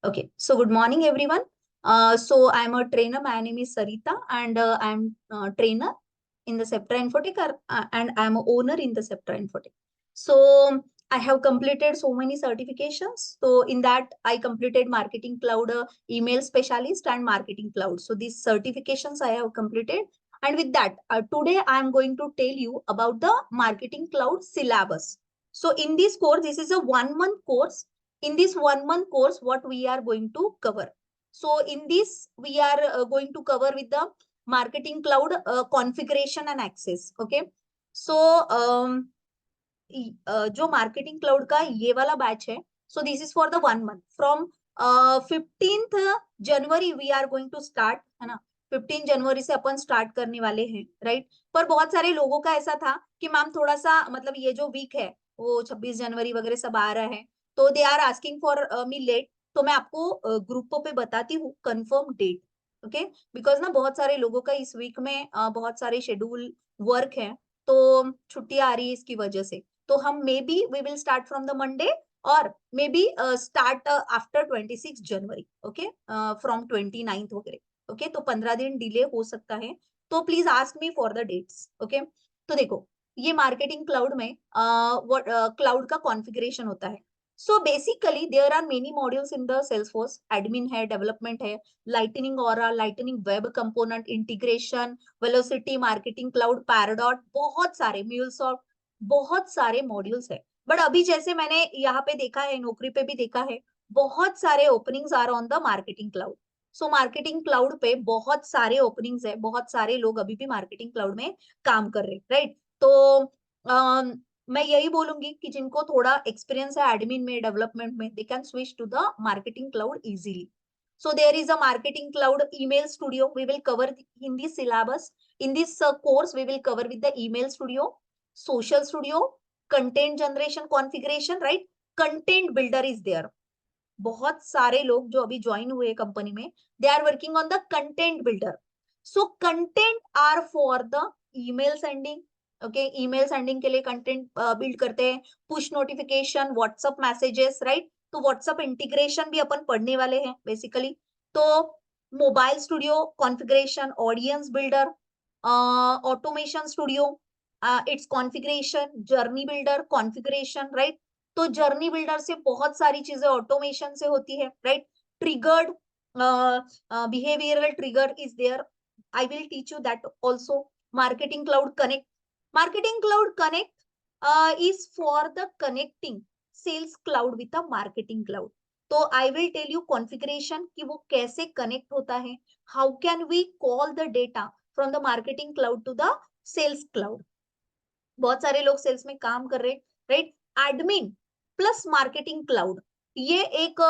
Okay, so good morning, everyone. So I'm a trainer. My name is Sarita, and I'm a trainer in the Septra Infotech, and I'm a owner in the Septra Infotech. So I have completed so many certifications. So in that, I completed Marketing Cloud Email Specialist and Marketing Cloud. So these certifications I have completed. And with that, today I'm going to tell you about the Marketing Cloud syllabus. So in this course, this is a 1 month course. In this 1 month course, what we are going to cover? So in this, we are going to cover with the Marketing Cloud configuration and access. Okay. So जो marketing cloud का ये वाला batch है, so this is for the 1 month from 15 January we are going to start, है ना। 15 जनवरी से अपन start करने वाले हैं, राइट। पर बहुत सारे लोगों का ऐसा था कि मैम थोड़ा सा मतलब ये जो वीक है वो 26 जनवरी वगैरह सब आ रहा है, तो they are asking for me late. तो मैं आपको ग्रुप पे बताती हूँ कंफर्म डेट। ओके, बिकॉज ना बहुत सारे लोगों का इस वीक में बहुत सारे शेड्यूल वर्क है, तो छुट्टियां आ रही है इसकी वजह से। तो हम maybe we will start from the Monday और maybe start after 26 January. Okay, from 29 वगैरह। ओके, तो 15 दिन डिले हो सकता है, तो please ask me for the dates. Okay, तो देखो ये मार्केटिंग क्लाउड में क्लाउड का कॉन्फ़िगरेशन होता है। So basically there are many modules in the Salesforce. Admin है, डेवलपमेंट है, lightning aura, lightning web component, integration, velocity, marketing cloud, Pardot, बहुत सारे, म्यूलसॉफ्ट, बहुत सारे मॉड्यूल्स है। बट अभी जैसे मैंने यहाँ पे देखा है, नौकरी पे भी देखा है, बहुत सारे openings are on the marketing cloud. So marketing cloud पे बहुत सारे ओपनिंग्स है, बहुत सारे लोग अभी भी मार्केटिंग क्लाउड में काम कर रहे हैं, राइट। तो मैं यही बोलूंगी कि जिनको थोड़ा एक्सपीरियंस है एडमिन में, डेवलपमेंट में, they can switch to the marketing cloud easily. So there is a marketing cloud email studio. We will cover in this syllabus. In this course, we will cover with the email studio, social studio, content generation configuration, right? Content builder is there. बहुत सारे लोग जो अभी join हुए company में, they are working on the content builder. So content are for the email sending. Okay, email sending के लिए content build करते हैं, push notification, WhatsApp messages, right. तो व्हाट्सएप इंटीग्रेशन भी अपन पढ़ने वाले हैं बेसिकली. तो mobile studio configuration, audience builder, automation studio, its configuration, journey builder configuration, right. तो जर्नी बिल्डर से बहुत सारी चीजें ऑटोमेशन से होती है, right. Triggered behavioural trigger is there. I will teach you that also. Marketing cloud connect. Marketing cloud connect is for the connecting sales cloud with the marketing cloud. तो I will tell you configuration कि वो कैसे connect होता है, how can we call the data from the marketing cloud to the sales cloud. बहुत सारे लोग sales में काम कर रहे हैं, right. Admin plus marketing cloud, ये एक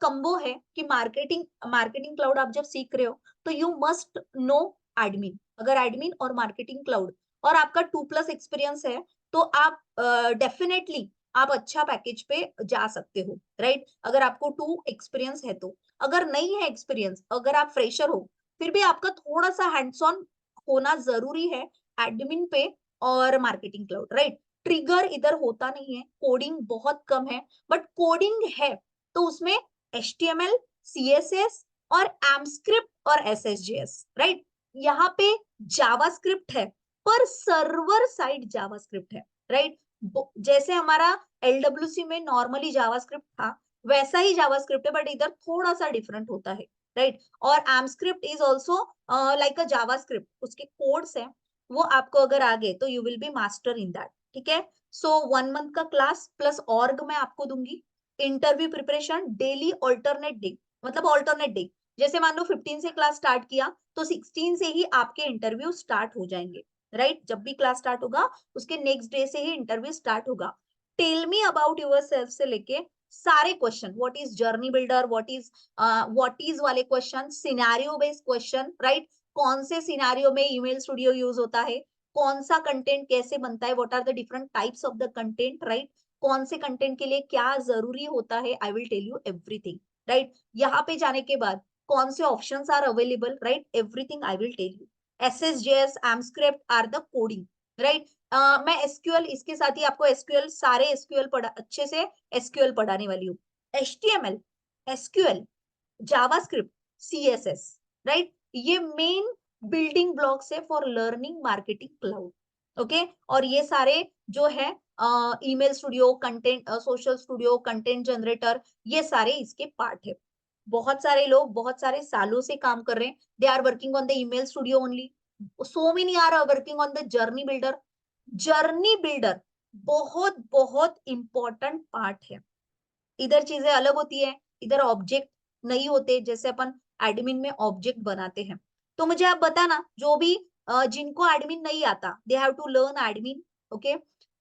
कंबो है कि मार्केटिंग मार्केटिंग क्लाउड आप जब सीख रहे हो तो यू मस्ट नो एडमिन. अगर एडमिन और मार्केटिंग क्लाउड और आपका 2+ एक्सपीरियंस है, तो आप डेफिनेटली आप अच्छा पैकेज पे जा सकते हो, राइट। अगर आपको 2 एक्सपीरियंस है तो. अगर नहीं है एक्सपीरियंस, अगर आप फ्रेशर हो, फिर भी आपका थोड़ा सा हैंड्स ऑन होना जरूरी है एडमिन पे और मार्केटिंग क्लाउड, राइट. ट्रिगर इधर होता नहीं है, कोडिंग बहुत कम है, बट कोडिंग है तो उसमें HTML, CSS और AMP और SSJS, राइट. यहाँ पे जावास्क्रिप्ट है, पर सर्वर साइड जावास्क्रिप्ट है, राइट. जैसे हमारा LWC में नॉर्मली जावास्क्रिप्ट था, वैसा ही जावास्क्रिप्ट है, बट इधर थोड़ा सा डिफरेंट होता है, राइट. और AMP is also like a JavaScript. उसके कोड्स है, वो आपको अगर आ गए तो you will be master in that, ठीक है. सो 1 मंथ का क्लास प्लस ऑर्ग मैं आपको दूंगी. Interview preparation daily alternate day, मतलब ऑल्टरनेट डे. जैसे मान लो 15 से क्लास स्टार्ट किया तो 16 से ही आपके इंटरव्यू स्टार्ट हो जाएंगे, राइट. जब भी क्लास स्टार्ट होगा उसके नेक्स्ट डे से ही इंटरव्यू स्टार्ट होगा. Tell me about yourself से लेके सारे question, what is journey builder, what is वाले question, scenario based question, right. कौन से सिनेरियो में ईमेल स्टूडियो यूज होता है, कौन सा कंटेंट कैसे बनता है, what are the different types of the content, right. कौन से कंटेंट के लिए क्या जरूरी होता है, I will tell you everything, right. यहाँ पे जाने के बाद कौन से options are available, right, everything I will tell you. SSJS, AMP are the coding, right. मैं SQL इसके साथ ही आपको SQL सारे SQL पढ़ा अच्छे से SQL पढ़ाने वाली हूँ. HTML SQL, JavaScript, CSS, right, ये मेन बिल्डिंग ब्लॉक्स है for learning marketing cloud. Okay, और ये सारे जो है email studio, content social studio, content generator, ये सारे इसके पार्ट है। बहुत सारे लोग बहुत सारे सालों से काम कर रहे हैं, they are working on the email studio only, so many are working on the journey builder. Journey builder बहुत बहुत इंपॉर्टेंट पार्ट है। इधर चीजें अलग होती है, इधर ऑब्जेक्ट नहीं होते, जैसे अपन एडमिन में ऑब्जेक्ट बनाते हैं। तो मुझे आप बताना, जो भी जिनको एडमिन नहीं आता, they have to learn admin. Okay,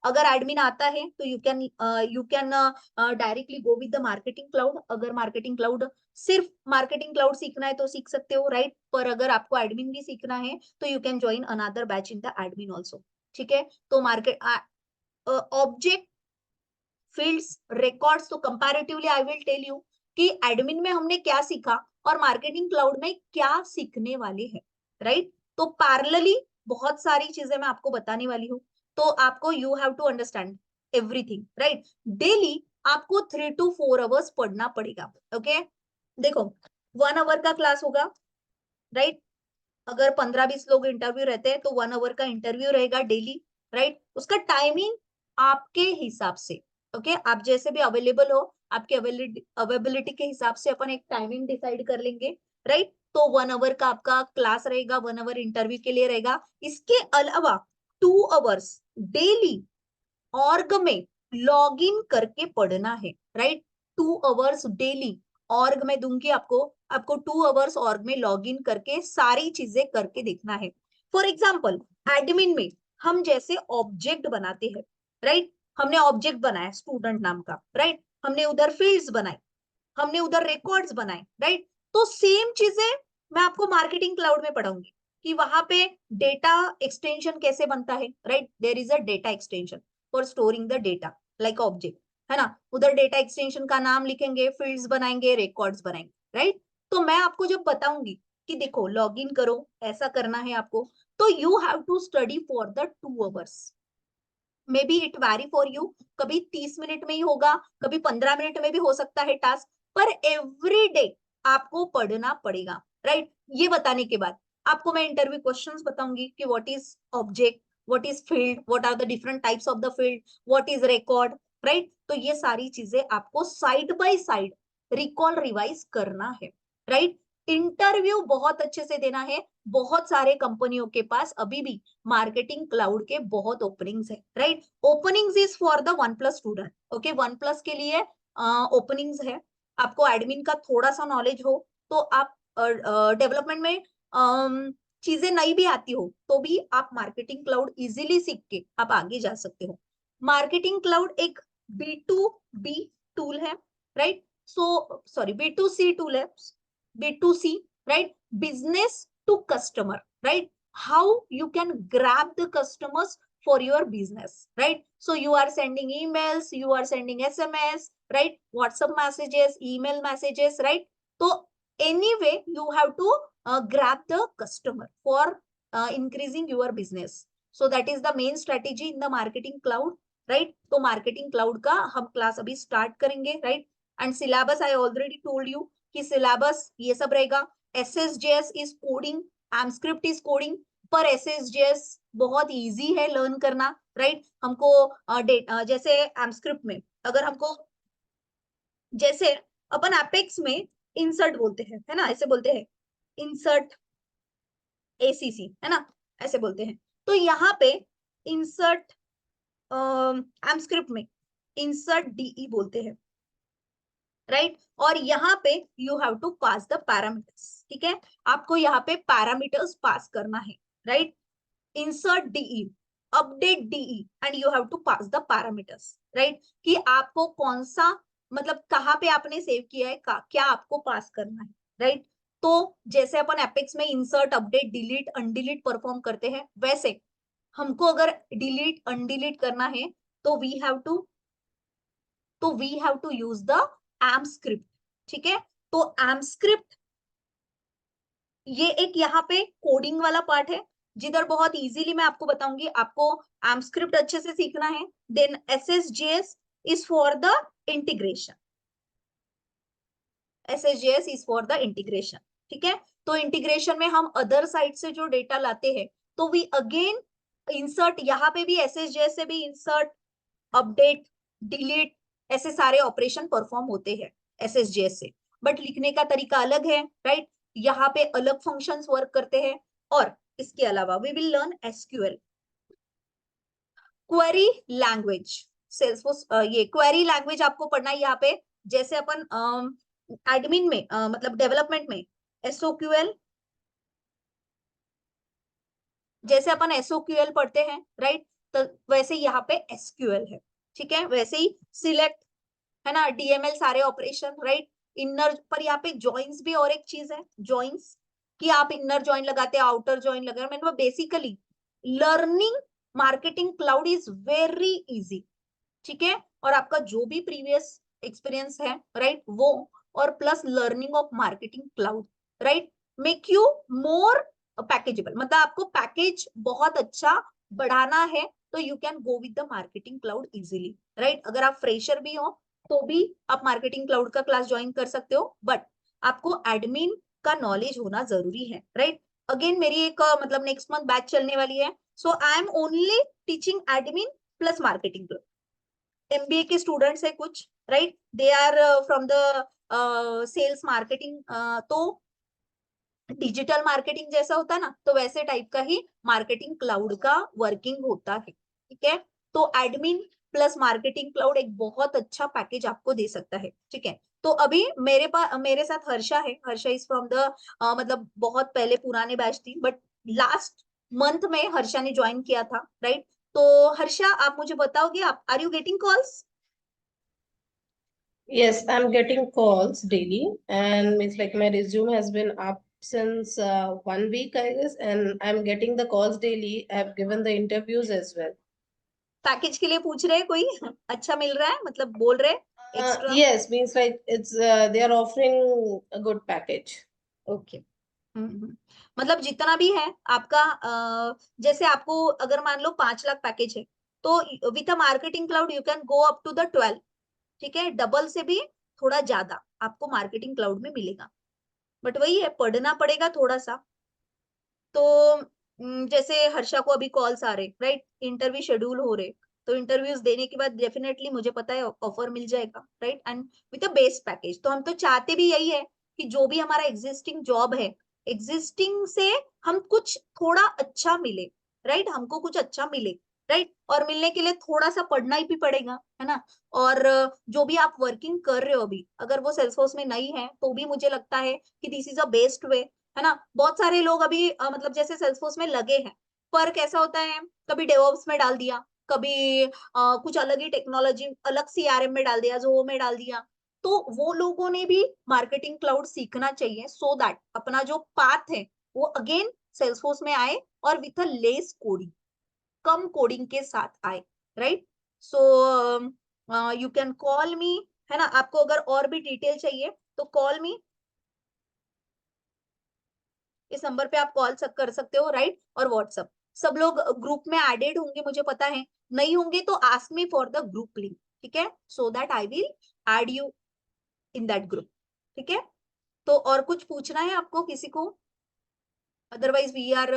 अगर एडमिन आता है तो you can directly go with the marketing cloud. अगर मार्केटिंग क्लाउड, सिर्फ मार्केटिंग क्लाउड सीखना है तो सीख सकते हो, राइट, पर अगर आपको एडमिन भी सीखना है तो you can join another batch in the admin also. ठीक है, तो मार्केट ऑब्जेक्ट, फील्ड्स, रिकॉर्ड्स, तो comparatively I will tell you कि एडमिन में हमने क्या सीखा और मार्केटिंग क्लाउड में क्या सीखने वाले हैं, राइट। तो पैरेलली बहुत सारी चीजें मैं आपको बताने वाली हूँ, तो आपको you have to understand everything, right. Daily आपको 3 to 4 आवर्स पढ़ना पड़ेगा। ओके, देखो 1 आवर का क्लास होगा, राइट। अगर 15-20 लोग इंटरव्यू रहते हैं तो 1 आवर का इंटरव्यू रहेगा डेली, राइट। उसका टाइमिंग आपके हिसाब से, ओके, आप जैसे भी अवेलेबल हो, आपके अवेलेबिलिटी के हिसाब से अपन एक टाइमिंग डिसाइड कर लेंगे, राइट। तो 1 आवर का आपका क्लास रहेगा, 1 आवर इंटरव्यू के लिए रहेगा। इसके अलावा 2 आवर्स डेली ऑर्ग में लॉग इन करके पढ़ना है, राइट। 2 आवर्स डेली ऑर्ग में दूंगी आपको, आपको 2 आवर्स ऑर्ग में लॉग इन करके सारी चीजें करके देखना है। फॉर एग्जाम्पल, एडमिन में हम जैसे ऑब्जेक्ट बनाते हैं, राइट, हमने ऑब्जेक्ट बनाया स्टूडेंट नाम का, राइट, हमने उधर फील्ड्स बनाए, हमने उधर रिकॉर्ड्स बनाए, राइट। तो सेम चीजें मैं आपको मार्केटिंग क्लाउड में पढ़ाऊंगी कि वहां पे डेटा एक्सटेंशन कैसे बनता है, right. There is a data extension for storing the data like object, है ना। उधर डेटा एक्सटेंशन का नाम लिखेंगे, फील्ड्स बनाएंगे, रिकॉर्ड्स बनाएंगे, राइट। तो मैं आपको जब बताऊंगी कि देखो लॉग इन करो, ऐसा करना है आपको, तो you have to study for the 2 hours. May be it vary for you, कभी 30 मिनट में ही होगा, कभी 15 मिनट में भी हो सकता है टास्क, पर एवरी डे आपको पढ़ना पड़ेगा, राइट। ये बताने के बाद आपको मैं इंटरव्यू क्वेश्चंस बताऊंगी कि what is object, what is field, what are the different types of the field, what is record, right. तो ये सारी चीजें आपको side by side recall revise करना है, राइट। इंटरव्यू बहुत अच्छे से देना है। बहुत सारे कंपनियों के पास अभी भी मार्केटिंग क्लाउड के बहुत ओपनिंग्स है, right. Openings is for the 1+ student, okay, 1+ के लिए ओपनिंग्स है। आपको एडमिन का थोड़ा सा नॉलेज हो तो आप डेवलपमेंट में चीजें नहीं भी आती हो तो भी आप मार्केटिंग क्लाउड इजीली सीख के आप आगे जा सकते हो। मार्केटिंग क्लाउड एक B2B टूल है, right. So sorry, B2C tool है, B2C, right, business to customer, right. How you can grab the customers for your business, right? So you are sending emails, you are sending SMS, right, WhatsApp messages, email messages, right? So anyway you have to grab the customer for increasing your business. So that is the main strategy in the marketing cloud, right? तो marketing cloud का हम class अभी start करेंगे, right? And syllabus I already told you कि syllabus ये सब रहेगा। SSJS is coding, AMScript is coding, पर SSJS बहुत इजी है लर्न करना, राइट। हमको जैसे एमस्क्रिप्ट में अगर हमको, जैसे अपन एपेक्स में इंसर्ट बोलते हैं, है ना, ऐसे बोलते हैं इंसर्ट ACC, है ना, ऐसे बोलते हैं। तो यहाँ पे इंसर्ट एमस्क्रिप्ट में इंसर्ट DE बोलते हैं, राइट। और यहाँ पे you have to pass the parameters, ठीक है, आपको यहाँ पे पैरामीटर्स पास करना है, right. Insert DE, update DE, and you have to pass the parameters, right, कि आपको कौन सा, मतलब कहाँ पे आपने सेव किया है, क्या आपको पास करना है, राइट। तो जैसे अपन एपेक्स में इंसर्ट, अपडेट, डिलीट, अनडिलीट परफॉर्म करते हैं, वैसे हमको अगर डिलीट अनडिलीट करना है तो we have to use the M script, ठीक है। तो एम स्क्रिप्ट ये एक यहाँ पे कोडिंग वाला पार्ट है, जिधर बहुत इजीली मैं आपको बताऊंगी, आपको एम स्क्रिप्ट अच्छे से सीखना है। Then SSJS is for the integration, SSJS is for the integration, ठीक है। तो इंटीग्रेशन में हम अदर साइड से जो डेटा लाते हैं तो वी अगेन इंसर्ट, यहाँ पे भी SSJS से भी इंसर्ट, अपडेट, डिलीट, ऐसे सारे ऑपरेशन परफॉर्म होते हैं SSJS से, बट लिखने का तरीका अलग है, राइट। यहाँ पे अलग फंक्शंस वर्क करते हैं। और इसके अलावा we will learn SQL, query language. Salesforce ये क्वेरी लैंग्वेज आपको पढ़ना है यहाँ पे। जैसे अपन एडमिन में मतलब डेवलपमेंट में SOQL, जैसे अपन SOQL पढ़ते हैं, राइट, तो वैसे यहाँ पे SQL है, ठीक है। वैसे ही सिलेक्ट, है ना, DML सारे ऑपरेशन, राइट। इनर पर यहाँ पे जॉइंस भी और एक चीज है, जॉइंस, कि आप इनर जॉइन लगाते हैं, आउटर जॉइन लगा, मतलब basically learning marketing cloud is very easy, ठीक है। और आपका जो भी प्रीवियस एक्सपीरियंस है, राइट, वो और plus learning of marketing cloud, right, make you more packageable, मतलब आपको पैकेज बहुत अच्छा बढ़ाना है तो you can go with the marketing cloud easily, right. अगर आप फ्रेशर भी हो तो भी आप मार्केटिंग क्लाउड का क्लास ज्वाइन कर सकते हो, बट आपको एडमिन का नॉलेज होना जरूरी है, राइट। अगेन मेरी एक मतलब नेक्स्ट मंथ बैच चलने वाली है, so I am only teaching admin plus marketing cloud. MBA के स्टूडेंट्स है कुछ, right, they are from the sales marketing, तो डिजिटल मार्केटिंग जैसा होता है ना, तो वैसे टाइप का ही मार्केटिंग क्लाउड का वर्किंग होता है, ठीक है। तो एडमिन प्लस मार्केटिंग क्लाउड एक बहुत अच्छा पैकेज आपको दे सकता है, ठीक है। तो अभी मेरे पास मेरे साथ हर्षा है, हर्षा इज फ्रॉम द मतलब बहुत पहले पुराने बैच थी, बट लास्ट मंथ में हर्षा ने ज्वाइन किया था, राइट। तो हर्षा आप मुझे बताओगे, आप are you getting calls? Yes, I'm getting calls daily, and it's like my resume has been up since 1 week, I guess, and I'm getting the calls daily. I've given the interviews as well. Package के लिए पूछ रहे हैं कोई? अच्छा मिल रहा है, मतलब बोल रहे extra? Yes, means like it's they are offering a good package. Okay. मतलब जितना भी है आपका, जैसे आपको अगर मान लो 5 लाख पैकेज है, तो with a marketing cloud you can go up to the 12, ठीक है। डबल से भी थोड़ा ज्यादा आपको मार्केटिंग क्लाउड में मिलेगा, बट वही है, पढ़ना पड़ेगा थोड़ा सा। तो जैसे हर्षा को अभी कॉल्स आ रहे, राइट, इंटरव्यू शेड्यूल हो रहे, तो इंटरव्यूज देने के बाद डेफिनेटली मुझे पता है ऑफर मिल जाएगा, right, and with a best package. तो हम तो चाहते भी यही है कि जो भी हमारा एग्जिस्टिंग जॉब है, एग्जिस्टिंग से हम कुछ थोड़ा अच्छा मिले, राइट, हमको कुछ अच्छा मिले, राइट। और मिलने के लिए थोड़ा सा पढ़ना ही भी पड़ेगा, है ना। और जो भी आप वर्किंग कर रहे हो अभी, अगर वो सेल्सफोर्स में नहीं है तो भी मुझे लगता है कि this is a best way, है ना। बहुत सारे लोग अभी मतलब जैसे सेल्सफोर्स में लगे हैं, पर कैसा होता है, कभी डेवऑप्स में डाल दिया, कभी कुछ अलग ही टेक्नोलॉजी, अलग CRM में डाल दिया, जो में डाल दिया। तो वो लोगों ने भी मार्केटिंग क्लाउड सीखना चाहिए, सो दैट अपना जो पाथ है वो अगेन सेल्सफोर्स में आए, और with a less coding, come coding के साथ आए, right. So you can call मी, है ना। आपको अगर और भी डिटेल चाहिए तो कॉल मी, इस नंबर पे आप कॉल कर सकते हो, राइट। और व्हाट्सअप, सब लोग ग्रुप में एडेड होंगे मुझे पता है, नहीं होंगे तो ask me for the group link, ठीक है, so that I will add you in that group, ठीक है। तो और कुछ पूछना है आपको किसी को? Otherwise we are